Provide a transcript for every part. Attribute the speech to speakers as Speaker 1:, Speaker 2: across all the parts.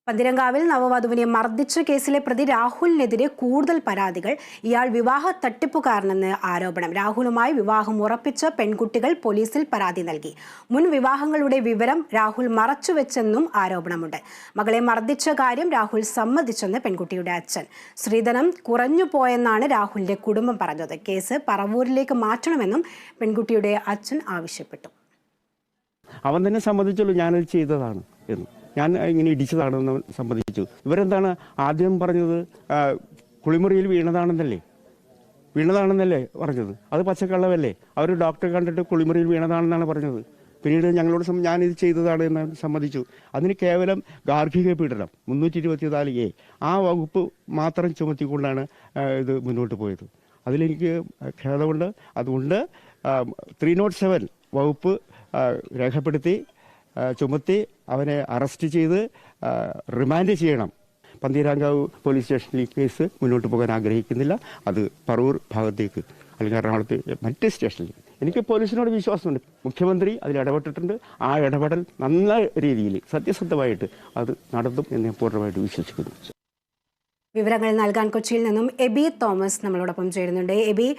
Speaker 1: പന്തിരങ്കാവിൽ നവവധുവിനെ മർദ്ദിച്ച കേസിലെ പ്രതി രാഹുലിനെതിരെ കൂടുതൽ പരാതികൾ. ഇയാൾ വിവാഹ തട്ടിപ്പുകാരനെന്ന് ആരോപണം. രാഹുലുമായി വിവാഹം ഉറപ്പിച്ച പെൺകുട്ടികൾ പോലീസിൽ പരാതി നൽകി. മുൻ വിവാഹങ്ങളുടെ വിവരം രാഹുൽ മറച്ചുവെച്ചെന്നും ആരോപണമുണ്ട്. മകളെ മർദ്ദിച്ച കാര്യം രാഹുൽ സമ്മതിച്ചെന്ന് പെൺകുട്ടിയുടെ അച്ഛൻ. സ്ത്രീധനം കുറഞ്ഞുപോയെന്നാണ് രാഹുലിന്റെ കുടുംബം പറഞ്ഞത്. കേസ് പറവൂരിലേക്ക് മാറ്റണമെന്നും പെൺകുട്ടിയുടെ അച്ഛൻ ആവശ്യപ്പെട്ടു.
Speaker 2: അവൻ തന്നെ സമ്മതിച്ചുള്ളൂ ഞാനത് ചെയ്തതാണ് എന്ന്. ഞാൻ ഇങ്ങനെ ഇടിച്ചതാണെന്ന് സമ്മതിച്ചു. ഇവരെന്താണ് ആദ്യം പറഞ്ഞത്? കുളിമുറിയിൽ വീണതാണെന്നല്ലേ പറഞ്ഞത്? അത് പച്ചക്കള്ളവല്ലേ? അവർ ഡോക്ടറെ കണ്ടിട്ട് കുളിമുറിയിൽ വീണതാണെന്നാണ് പറഞ്ഞത്. പിന്നീട് ഞങ്ങളോട് ഞാനിത് ചെയ്തതാണ് എന്ന് സമ്മതിച്ചു. അതിന് കേവലം ഗാർഹിക പീഡനം 324A ആ വകുപ്പ് മാത്രം ചുമത്തിക്കൊണ്ടാണ് ഇത് മുന്നോട്ട് പോയത്. അതിലെനിക്ക് ഖേദമുണ്ട്. അതുകൊണ്ട് 307 വകുപ്പ് രേഖപ്പെടുത്തി ചുമത്തി അവനെ അറസ്റ്റ് ചെയ്ത് റിമാൻഡ് ചെയ്യണം. പന്തീരാങ്കാവ് പോലീസ് സ്റ്റേഷനിൽ ഈ കേസ് മുന്നോട്ട് പോകാൻ ആഗ്രഹിക്കുന്നില്ല. അത് പറവൂർ ഭാഗത്തേക്ക് അല്ലെങ്കിൽ എറണാകുളത്ത് മറ്റ് സ്റ്റേഷനിലേക്ക്. എനിക്ക് പോലീസിനോട് വിശ്വാസമുണ്ട്. മുഖ്യമന്ത്രി അതിൽ ഇടപെട്ടിട്ടുണ്ട്. ആ ഇടപെടൽ നല്ല രീതിയിൽ സത്യസന്ധമായിട്ട് അത് നടത്തും എന്ന് പൂർണ്ണമായിട്ട് വിശ്വസിക്കുന്നു.
Speaker 1: വിവരങ്ങൾ നൽകാൻ കൊച്ചിയിൽ നിന്നും എബി തോമസ് നമ്മളോടൊപ്പം ചേരുന്നുണ്ട്. എബി,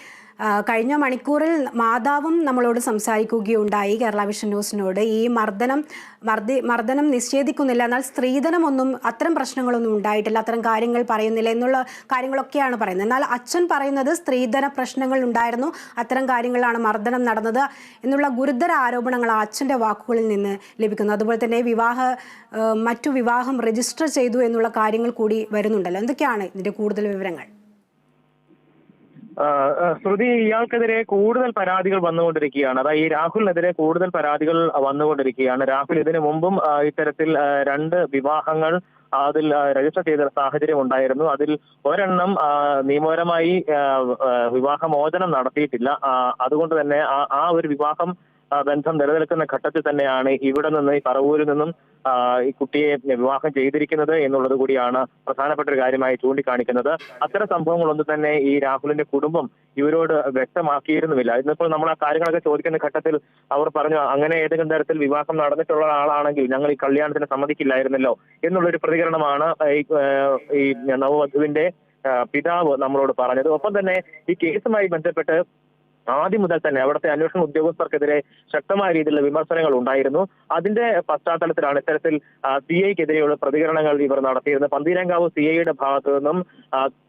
Speaker 1: കഴിഞ്ഞ മണിക്കൂറിൽ മാതാവും നമ്മളോട് സംസാരിക്കുകയുണ്ടായി കേരള വിഷൻ ന്യൂസിനോട്. ഈ മർദ്ദനം നിഷേധിക്കുന്നില്ല, എന്നാൽ സ്ത്രീധനമൊന്നും അത്തരം പ്രശ്നങ്ങളൊന്നും ഉണ്ടായിട്ടില്ല, അത്തരം കാര്യങ്ങൾ പറയുന്നില്ല എന്നുള്ള കാര്യങ്ങളൊക്കെയാണ് പറയുന്നത്. എന്നാൽ അച്ഛൻ പറയുന്നത് സ്ത്രീധന പ്രശ്നങ്ങൾ ഉണ്ടായിരുന്നു, അത്തരം കാര്യങ്ങളാണ് മർദ്ദനം നടന്നത് എന്നുള്ള ഗുരുതര ആരോപണങ്ങൾ ആ അച്ഛൻ്റെ വാക്കുകളിൽ നിന്ന് ലഭിക്കുന്നു. അതുപോലെ തന്നെ മറ്റു വിവാഹം രജിസ്റ്റർ ചെയ്തു എന്നുള്ള കാര്യങ്ങൾ കൂടി വരുന്നുണ്ടല്ലോ. എന്തൊക്കെയാണ് ഇതിന്റെ കൂടുതൽ വിവരങ്ങൾ?
Speaker 3: ശ്രുതി, ഇയാൾക്കെതിരെ കൂടുതൽ പരാതികൾ വന്നുകൊണ്ടിരിക്കുകയാണ്. അതായത് ഈ രാഹുലിനെതിരെ കൂടുതൽ പരാതികൾ വന്നുകൊണ്ടിരിക്കുകയാണ്. രാഹുൽ ഇതിനു മുമ്പും ഇത്തരത്തിൽ 2 വിവാഹങ്ങൾ അതിൽ രജിസ്റ്റർ ചെയ്ത സാഹചര്യം ഉണ്ടായിരുന്നു. അതിൽ ഒരെണ്ണം നിയമപരമായി വിവാഹമോചനം നടത്തിയിട്ടില്ല. അതുകൊണ്ട് തന്നെ ആ ഒരു വിവാഹം ബന്ധം നിലനിൽക്കുന്ന ഘട്ടത്തിൽ തന്നെയാണ് ഇവിടെ നിന്ന് ഈ പറവൂരിൽ നിന്നും ഈ കുട്ടിയെ വിവാഹം ചെയ്തിരിക്കുന്നത് എന്നുള്ളത് കൂടിയാണ് പ്രധാനപ്പെട്ട ഒരു കാര്യമായി ചൂണ്ടിക്കാണിക്കുന്നത്. അത്തരം സംഭവങ്ങളൊന്നും തന്നെ ഈ രാഹുലിന്റെ കുടുംബം ഇവരോട് വ്യക്തമാക്കിയിരുന്നുമില്ല. ഇന്നിപ്പോൾ നമ്മൾ ആ കാര്യങ്ങളൊക്കെ ചോദിക്കുന്ന ഘട്ടത്തിൽ അവർ പറഞ്ഞു, അങ്ങനെ ഏതെങ്കിലും തരത്തിൽ വിവാഹം നടന്നിട്ടുള്ള ആളാണെങ്കിൽ ഞങ്ങൾ ഈ കല്യാണത്തിന് സമ്മതിക്കില്ലായിരുന്നല്ലോ എന്നുള്ളൊരു പ്രതികരണമാണ് ഈ നവവധുവിന്റെ പിതാവ് നമ്മളോട് പറഞ്ഞത്. ഒപ്പം തന്നെ ഈ കേസുമായി ബന്ധപ്പെട്ട് ആദ്യം മുതൽ തന്നെ അവിടുത്തെ അന്വേഷണ ഉദ്യോഗസ്ഥർക്കെതിരെ ശക്തമായ രീതിയിലുള്ള വിമർശനങ്ങൾ ഉണ്ടായിരുന്നു. അതിന്റെ പശ്ചാത്തലത്തിലാണ് ഇത്തരത്തിൽ CIക്കെതിരെയുള്ള പ്രതികരണങ്ങൾ ഇവർ നടത്തിയിരുന്നത്. പന്തീരങ്കാവ് CIയുടെ ഭാഗത്തു നിന്നും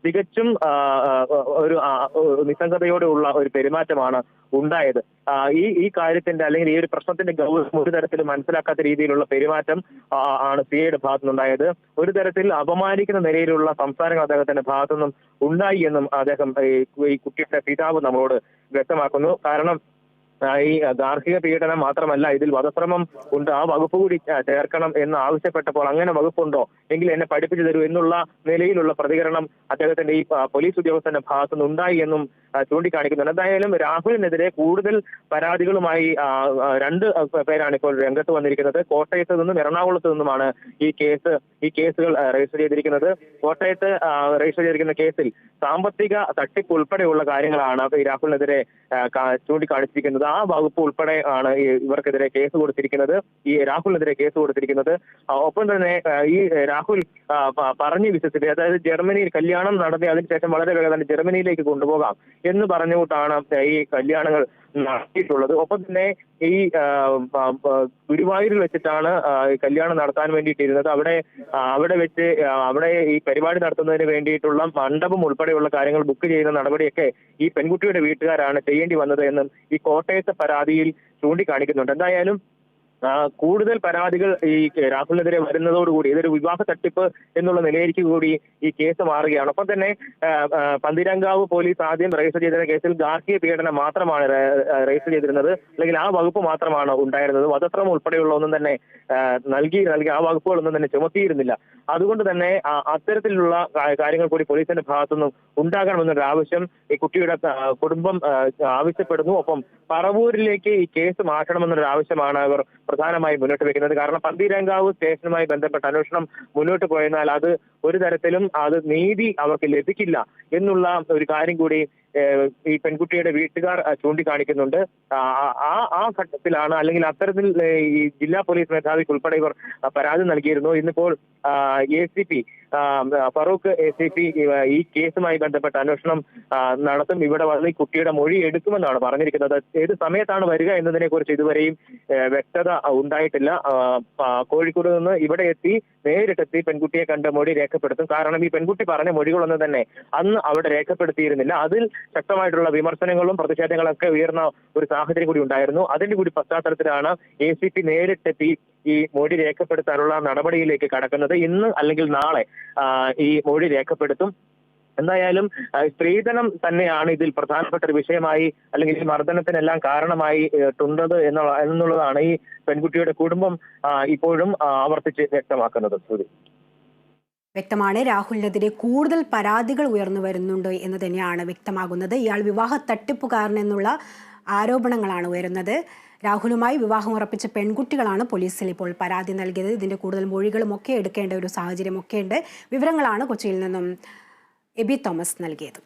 Speaker 3: തികച്ചും ഒരു നിസ്സംഗതയോടെയുള്ള ഒരു പെരുമാറ്റമാണ് ഉണ്ടായത്. ഈ കാര്യത്തിന്റെ അല്ലെങ്കിൽ ഈ ഒരു പ്രശ്നത്തിന്റെ ഗൗരവം ഒരു തരത്തിലും മനസ്സിലാക്കാത്ത രീതിയിലുള്ള പെരുമാറ്റം ആണ് CIയുടെ ഭാഗത്തുനിന്നുണ്ടായത്. ഒരു തരത്തിൽ അപമാനിക്കുന്ന നിലയിലുള്ള സംസാരങ്ങൾ അദ്ദേഹത്തിന്റെ ഭാഗത്തുനിന്നും ഉണ്ടായി എന്നും അദ്ദേഹം ഈ കുട്ടിയുടെ പിതാവ് നമ്മളോട് വ്യക്തമാക്കുന്നു. കാരണം ഈ ഗാർഹിക പീഡനം മാത്രമല്ല, ഇതിൽ വധശ്രമം ഉണ്ട്, ആ വകുപ്പ് കൂടി ചേർക്കണം എന്ന് ആവശ്യപ്പെട്ടപ്പോൾ അങ്ങനെ വകുപ്പുണ്ടോ എങ്കിൽ എന്നെ പഠിപ്പിച്ചു തരൂ എന്നുള്ള നിലയിലുള്ള പ്രതികരണം അദ്ദേഹത്തിന്റെ ഈ പോലീസ് ഉദ്യോഗസ്ഥന്റെ ഭാഗത്തുനിന്ന് ഉണ്ടായി എന്നും ചൂണ്ടിക്കാണിക്കുന്നുണ്ട്. എന്തായാലും രാഹുലിനെതിരെ കൂടുതൽ പരാതികളുമായി 2 പേരാണ് ഇപ്പോൾ രംഗത്ത് വന്നിരിക്കുന്നത്. കോട്ടയത്ത് നിന്നും എറണാകുളത്ത് നിന്നുമാണ് ഈ കേസുകൾ രജിസ്റ്റർ ചെയ്തിരിക്കുന്നത്. കോട്ടയത്ത് രജിസ്റ്റർ ചെയ്തിരിക്കുന്ന കേസിൽ സാമ്പത്തിക തട്ടിപ്പ് ഉൾപ്പെടെയുള്ള കാര്യങ്ങളാണ് ഈ രാഹുലിനെതിരെ ചൂണ്ടിക്കാണിച്ചിരിക്കുന്നത്. ആ വകുപ്പ് ഉൾപ്പെടെ ആണ് ഇവർക്കെതിരെ കേസ് കൊടുത്തിരിക്കുന്നത്, ഈ രാഹുലിനെതിരെ കേസ് കൊടുത്തിരിക്കുന്നത്. ഒപ്പം തന്നെ ഈ രാഹുൽ പറഞ്ഞു വിശ്വസിച്ച്, അതായത് ജർമ്മനിയിൽ കല്യാണം നടത്തി അതിനുശേഷം വളരെ വേഗം തന്നെ ജർമ്മനിയിലേക്ക് കൊണ്ടുപോകാം എന്ന് പറഞ്ഞുകൊണ്ടാണ് ഈ കല്യാണങ്ങൾ നടത്തിയിട്ടുള്ളത്. ഒപ്പം തന്നെ ഈ ഗുരുവായൂരിൽ വെച്ചിട്ടാണ് കല്യാണം നടത്താൻ വേണ്ടിയിട്ടിരുന്നത്. അവിടെ ഈ പരിപാടി നടത്തുന്നതിന് വേണ്ടിയിട്ടുള്ള മണ്ഡപം ഉൾപ്പെടെയുള്ള കാര്യങ്ങൾ ബുക്ക് ചെയ്യുന്ന നടപടിയൊക്കെ ഈ പെൺകുട്ടിയുടെ വീട്ടുകാരാണ് ചെയ്യേണ്ടി വന്നത് എന്നും ഈ കോട്ടയത്തെ പരാതിയിൽ ചൂണ്ടിക്കാണിക്കുന്നുണ്ട്. എന്തായാലും കൂടുതൽ പരാതികൾ ഈ രാഹുലിനെതിരെ വരുന്നതോടുകൂടി ഇതൊരു വിവാഹ തട്ടിപ്പ് എന്നുള്ള നിലയിലേക്ക് കൂടി ഈ കേസ് മാറുകയാണ്. ഒപ്പം തന്നെ പന്തീരങ്കാവ് പോലീസ് ആദ്യം രജിസ്റ്റർ ചെയ്തിരുന്ന കേസിൽ ഗാർഹിക പീഡനം മാത്രമാണ് രജിസ്റ്റർ ചെയ്തിരുന്നത്, അല്ലെങ്കിൽ ആ വകുപ്പ് മാത്രമാണ് ഉണ്ടായിരുന്നത്. വധശ്രമം ഉൾപ്പെടെയുള്ള ഒന്നും തന്നെ നൽകി ആ വകുപ്പുകളൊന്നും തന്നെ ചുമത്തിയിരുന്നില്ല. അതുകൊണ്ട് തന്നെ അത്തരത്തിലുള്ള കാര്യങ്ങൾ കൂടി പോലീസിന്റെ ഭാഗത്തുനിന്നും ഉണ്ടാകണമെന്നൊരു ആവശ്യം ഈ കുട്ടിയുടെ കുടുംബം ആവശ്യപ്പെടുന്നു. ഒപ്പം പറവൂരിലേക്ക് ഈ കേസ് മാറ്റണമെന്നൊരു ആവശ്യമാണ് അവർ പ്രധാനമായും മുന്നോട്ട് വെക്കുന്നത്. കാരണം പന്തീരങ്കാവ് സ്റ്റേഷനുമായി ബന്ധപ്പെട്ട അന്വേഷണം മുന്നോട്ട് പോയെന്നാൽ അത് ഒരു തരത്തിലും നീതി അവർക്ക് ലഭിക്കില്ല എന്നുള്ള ഒരു കാര്യം കൂടി ഈ പെൺകുട്ടിയുടെ വീട്ടുകാർ ചൂണ്ടിക്കാണിക്കുന്നുണ്ട്. ആ ഘട്ടത്തിലാണ്, അല്ലെങ്കിൽ അത്തരത്തിൽ ഈ ജില്ലാ പോലീസ് മേധാവിക്ക് ഉൾപ്പെടെ ഇവർ പരാതി നൽകിയിരുന്നു. ഇന്നിപ്പോൾ ACP ഫറൂഖ് ACP ഈ കേസുമായി ബന്ധപ്പെട്ട അന്വേഷണം നടത്തും. ഇവിടെ വന്ന് ഈ കുട്ടിയുടെ മൊഴി എടുക്കുമെന്നാണ് പറഞ്ഞിരിക്കുന്നത്. ഏത് സമയത്താണ് വരിക എന്നതിനെ കുറിച്ച് ഇതുവരെയും വ്യക്തത ഉണ്ടായിട്ടില്ല. കോഴിക്കോട് നിന്ന് ഇവിടെ എത്തി നേരിട്ടെത്തി പെൺകുട്ടിയെ കണ്ട് മൊഴി രേഖപ്പെടുത്തും. കാരണം ഈ പെൺകുട്ടി പറഞ്ഞ മൊഴികളൊന്നും തന്നെ അന്ന് അവിടെ രേഖപ്പെടുത്തിയിരുന്നില്ല. അതിൽ ശക്തമായിട്ടുള്ള വിമർശനങ്ങളും പ്രതിഷേധങ്ങളൊക്കെ ഉയർന്ന ഒരു സാഹചര്യം കൂടി ഉണ്ടായിരുന്നു. അതിന്റെ കൂടി പശ്ചാത്തലത്തിലാണ് ACP നേരിട്ടെത്തി ഈ മൊഴി രേഖപ്പെടുത്താനുള്ള നടപടിയിലേക്ക് കടക്കുന്നത്. ഇന്ന് അല്ലെങ്കിൽ നാളെ ഈ മൊഴി രേഖപ്പെടുത്തും. എന്തായാലും സ്ത്രീധനം തന്നെയാണ് ഇതിൽ പ്രധാനപ്പെട്ട ഒരു വിഷയമായി, അല്ലെങ്കിൽ ഈ മർദ്ദനത്തിനെല്ലാം കാരണമായി ഉള്ളത് എന്നുള്ളതാണ് ഈ പെൺകുട്ടിയുടെ കുടുംബം ഇപ്പോഴും ആവർത്തിച്ച് വ്യക്തമാക്കുന്നത്.
Speaker 1: വ്യക്തമാണ്. രാഹുലിനെതിരെ കൂടുതൽ പരാതികൾ ഉയർന്നു വരുന്നുണ്ട് എന്ന് തന്നെയാണ് വ്യക്തമാകുന്നത്. ഇയാൾ വിവാഹ തട്ടിപ്പുകാരൻ എന്നുള്ള ആരോപണങ്ങളാണ് ഉയരുന്നത്. രാഹുലുമായി വിവാഹം ഉറപ്പിച്ച പെൺകുട്ടികളാണ് പോലീസിൽ ഇപ്പോൾ പരാതി നൽകിയത്. ഇതിന്റെ കൂടുതൽ മൊഴികളും ഒക്കെ എടുക്കേണ്ട ഒരു സാഹചര്യമൊക്കെയുണ്ട്. വിവരങ്ങളാണ് കൊച്ചിയിൽ നിന്നും എബി തോമസ് നൽകിയത്.